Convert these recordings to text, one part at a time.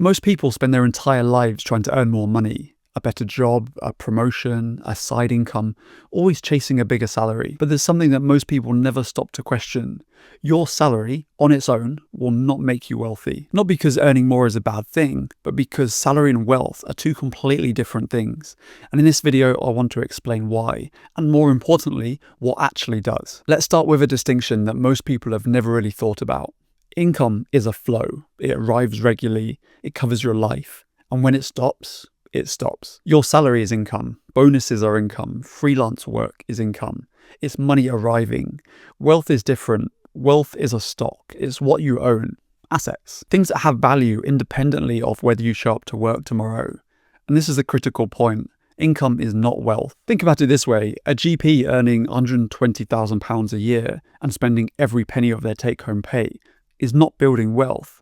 Most people spend their entire lives trying to earn more money, a better job, a promotion, a side income, always chasing a bigger salary. But there's something that most people never stop to question. Your salary on its own will not make you wealthy. Not because earning more is a bad thing, but because salary and wealth are two completely different things. And in this video, I want to explain why, and more importantly, what actually does. Let's start with a distinction that most people have never really thought about. Income is a flow. It arrives regularly, it covers your life, and when it stops, it stops. Your salary is income, bonuses are income, freelance work is income. It's money arriving. Wealth is different. Wealth is a stock. It's what you own. Assets. Things that have value independently of whether you show up to work tomorrow. And this is a critical point. Income is not wealth. Think about it this way. A GP earning £120,000 a year and spending every penny of their take-home pay is not building wealth,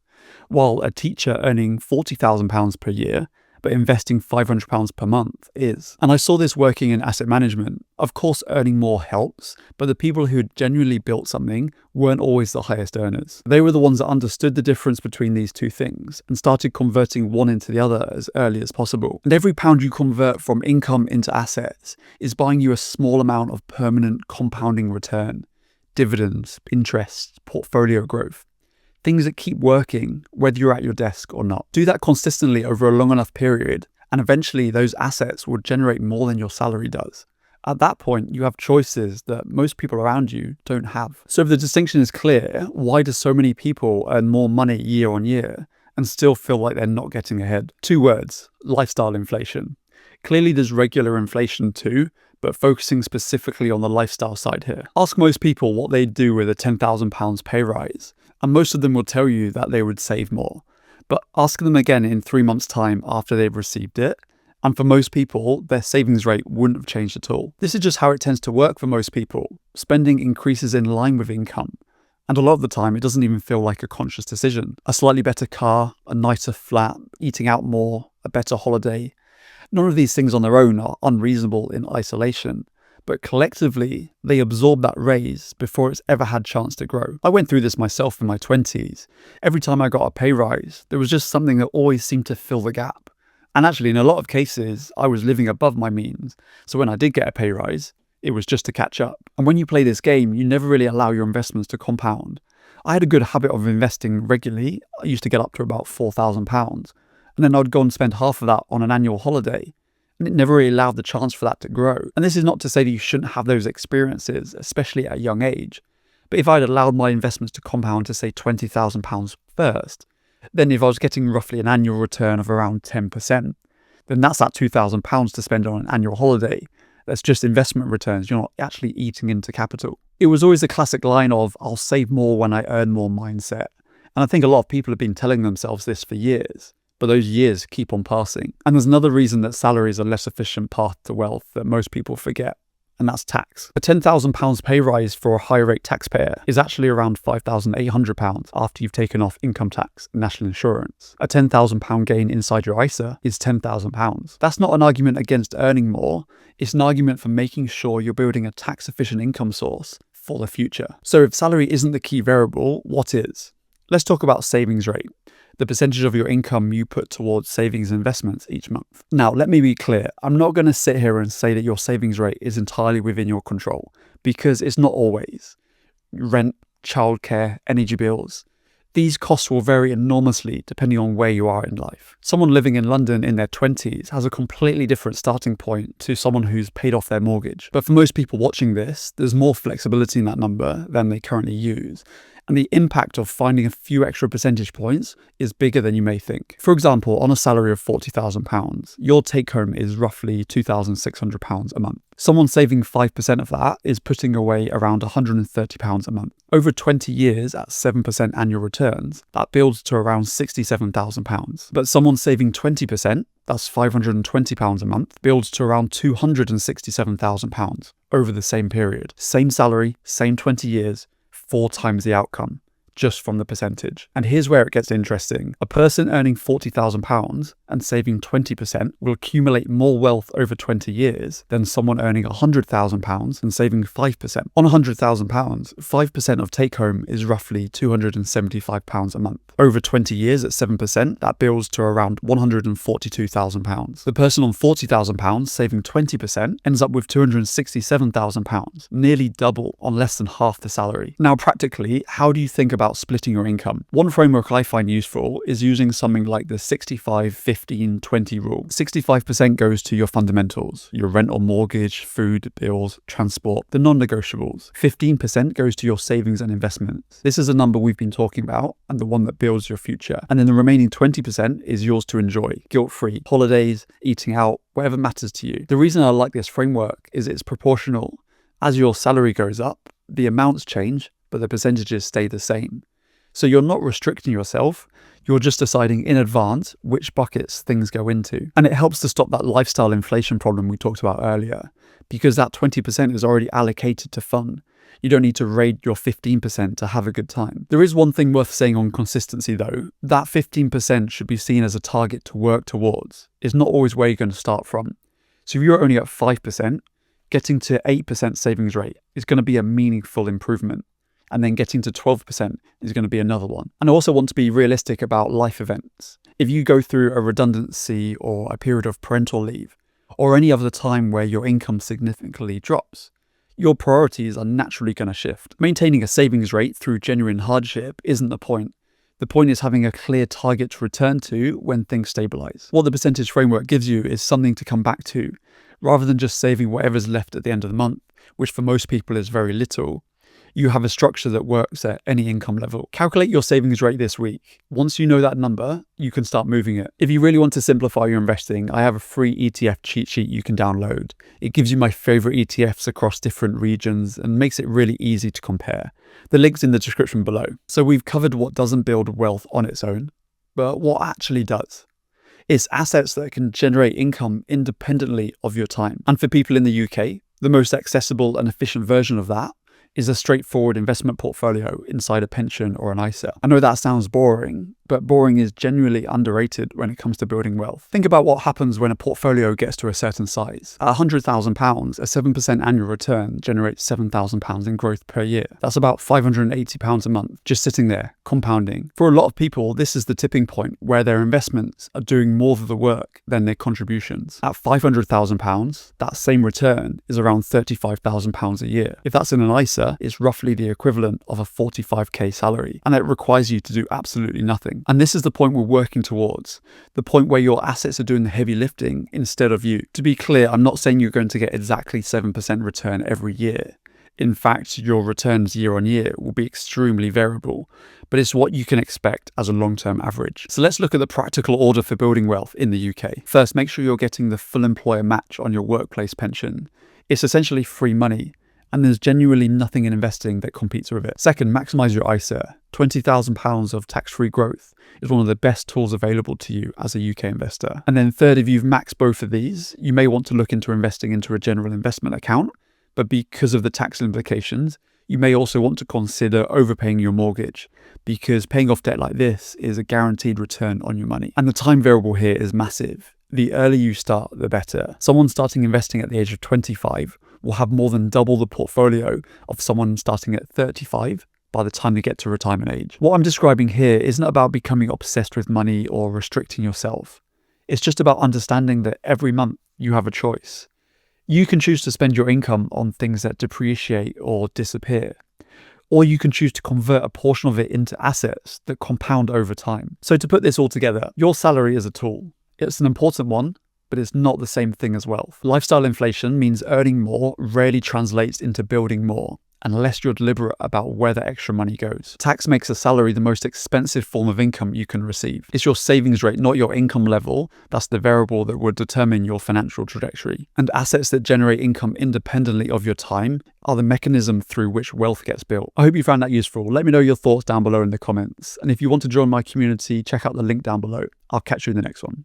while a teacher earning £40,000 per year but investing £500 per month is. And I saw this working in asset management. Of course, earning more helps, but the people who had genuinely built something weren't always the highest earners. They were the ones that understood the difference between these two things and started converting one into the other as early as possible. And every pound you convert from income into assets is buying you a small amount of permanent compounding return, dividends, interest, portfolio growth. Things that keep working, whether you're at your desk or not. Do that consistently over a long enough period, and eventually those assets will generate more than your salary does. At that point, you have choices that most people around you don't have. So if the distinction is clear, why do so many people earn more money year on year and still feel like they're not getting ahead? 2 words: lifestyle inflation. Clearly there's regular inflation too, but focusing specifically on the lifestyle side here. Ask most people what they'd do with a £10,000 pay rise, and most of them will tell you that they would save more. But ask them again in 3 months' time after they've received it, and for most people, their savings rate wouldn't have changed at all. This is just how it tends to work for most people. Spending increases in line with income, and a lot of the time it doesn't even feel like a conscious decision. A slightly better car, a nicer flat, eating out more, a better holiday. None of these things on their own are unreasonable in isolation, but collectively, they absorb that raise before it's ever had chance to grow. I went through this myself in my 20s. Every time I got a pay rise, there was just something that always seemed to fill the gap. And actually, in a lot of cases, I was living above my means. So when I did get a pay rise, it was just to catch up. And when you play this game, you never really allow your investments to compound. I had a good habit of investing regularly. I used to get up to about £4,000. And then I'd go and spend half of that on an annual holiday. And it never really allowed the chance for that to grow. And this is not to say that you shouldn't have those experiences, especially at a young age. But if I'd allowed my investments to compound to say £20,000 first, then if I was getting roughly an annual return of around 10%, then that's that £2,000 to spend on an annual holiday. That's just investment returns. You're not actually eating into capital. It was always a classic line of, I'll save more when I earn more mindset. And I think a lot of people have been telling themselves this for years. But those years keep on passing. And there's another reason that salary is a less efficient path to wealth that most people forget, and that's tax. A £10,000 pay rise for a high rate taxpayer is actually around £5,800 after you've taken off income tax and national insurance. A £10,000 gain inside your ISA is £10,000. That's not an argument against earning more, it's an argument for making sure you're building a tax efficient income source for the future. So if salary isn't the key variable, what is? Let's talk about savings rate. The percentage of your income you put towards savings and investments each month. Now, let me be clear. I'm not going to sit here and say that your savings rate is entirely within your control, because it's not always. Rent, childcare, energy bills. These costs will vary enormously depending on where you are in life. Someone living in London in their 20s has a completely different starting point to someone who's paid off their mortgage. But for most people watching this, there's more flexibility in that number than they currently use. And the impact of finding a few extra percentage points is bigger than you may think. For example, on a salary of £40,000, your take home is roughly £2,600 a month. Someone saving 5% of that is putting away around £130 a month. Over 20 years at 7% annual returns, that builds to around £67,000. But someone saving 20%, that's £520 a month, builds to around £267,000 over the same period. Same salary, same 20 years, 4 times the outcome, just from the percentage. And here's where it gets interesting. A person earning £40,000 and saving 20% will accumulate more wealth over 20 years than someone earning £100,000 and saving 5%. On £100,000, 5% of take home is roughly £275 a month. Over 20 years at 7%, that builds to around £142,000. The person on £40,000 saving 20% ends up with £267,000, nearly double on less than half the salary. Now, practically, how do you think about splitting your income? One framework I find useful is using something like the 65-15-20 rule. 65% goes to your fundamentals, your rent or mortgage, food, bills, transport, the non-negotiables. 15% goes to your savings and investments. This is a number we've been talking about and the one that builds your future. And then the remaining 20% is yours to enjoy, guilt-free, holidays, eating out, whatever matters to you. The reason I like this framework is it's proportional. As your salary goes up, the amounts change, but the percentages stay the same. So you're not restricting yourself, you're just deciding in advance which buckets things go into. And it helps to stop that lifestyle inflation problem we talked about earlier, because that 20% is already allocated to fun. You don't need to raid your 15% to have a good time. There is one thing worth saying on consistency though. That 15% should be seen as a target to work towards. It's not always where you're going to start from. So if you're only at 5%, getting to 8% savings rate is going to be a meaningful improvement. And then getting to 12% is going to be another one. And I also want to be realistic about life events. If you go through a redundancy or a period of parental leave, or any other time where your income significantly drops, your priorities are naturally going to shift. Maintaining a savings rate through genuine hardship isn't the point. The point is having a clear target to return to when things stabilize. What the percentage framework gives you is something to come back to, rather than just saving whatever's left at the end of the month, which for most people is very little. You have a structure that works at any income level. Calculate your savings rate this week. Once you know that number, you can start moving it. If you really want to simplify your investing, I have a free ETF cheat sheet you can download. It gives you my favorite ETFs across different regions and makes it really easy to compare. The link's in the description below. So we've covered what doesn't build wealth on its own, but what actually does. It's assets that can generate income independently of your time. And for people in the UK, the most accessible and efficient version of that is a straightforward investment portfolio inside a pension or an ISA. I know that sounds boring, but boring is genuinely underrated when it comes to building wealth. Think about what happens when a portfolio gets to a certain size. At £100,000, a 7% annual return generates £7,000 in growth per year. That's about £580 a month, just sitting there, compounding. For a lot of people, this is the tipping point where their investments are doing more of the work than their contributions. At £500,000, that same return is around £35,000 a year. If that's in an ISA, it's roughly the equivalent of a 45k salary, and it requires you to do absolutely nothing. And this is the point we're working towards, the point where your assets are doing the heavy lifting instead of you. To be clear, I'm not saying you're going to get exactly 7% return every year. In fact, your returns year on year will be extremely variable, but it's what you can expect as a long-term average. So let's look at the practical order for building wealth in the UK. First, make sure you're getting the full employer match on your workplace pension. It's essentially free money, and there's genuinely nothing in investing that competes with it. Second, maximize your ISA. £20,000 of tax-free growth is one of the best tools available to you as a UK investor. And then third, if you've maxed both of these, you may want to look into investing into a general investment account, but because of the tax implications, you may also want to consider overpaying your mortgage, because paying off debt like this is a guaranteed return on your money. And the time variable here is massive. The earlier you start, the better. Someone starting investing at the age of 25 will have more than double the portfolio of someone starting at 35 by the time they get to retirement age. What I'm describing here isn't about becoming obsessed with money or restricting yourself. It's just about understanding that every month you have a choice. You can choose to spend your income on things that depreciate or disappear, or you can choose to convert a portion of it into assets that compound over time. So to put this all together, your salary is a tool. It's an important one, but it's not the same thing as wealth. Lifestyle inflation means earning more rarely translates into building more, unless you're deliberate about where the extra money goes. Tax makes a salary the most expensive form of income you can receive. It's your savings rate, not your income level, that's the variable that would determine your financial trajectory. And assets that generate income independently of your time are the mechanism through which wealth gets built. I hope you found that useful. Let me know your thoughts down below in the comments. And if you want to join my community, check out the link down below. I'll catch you in the next one.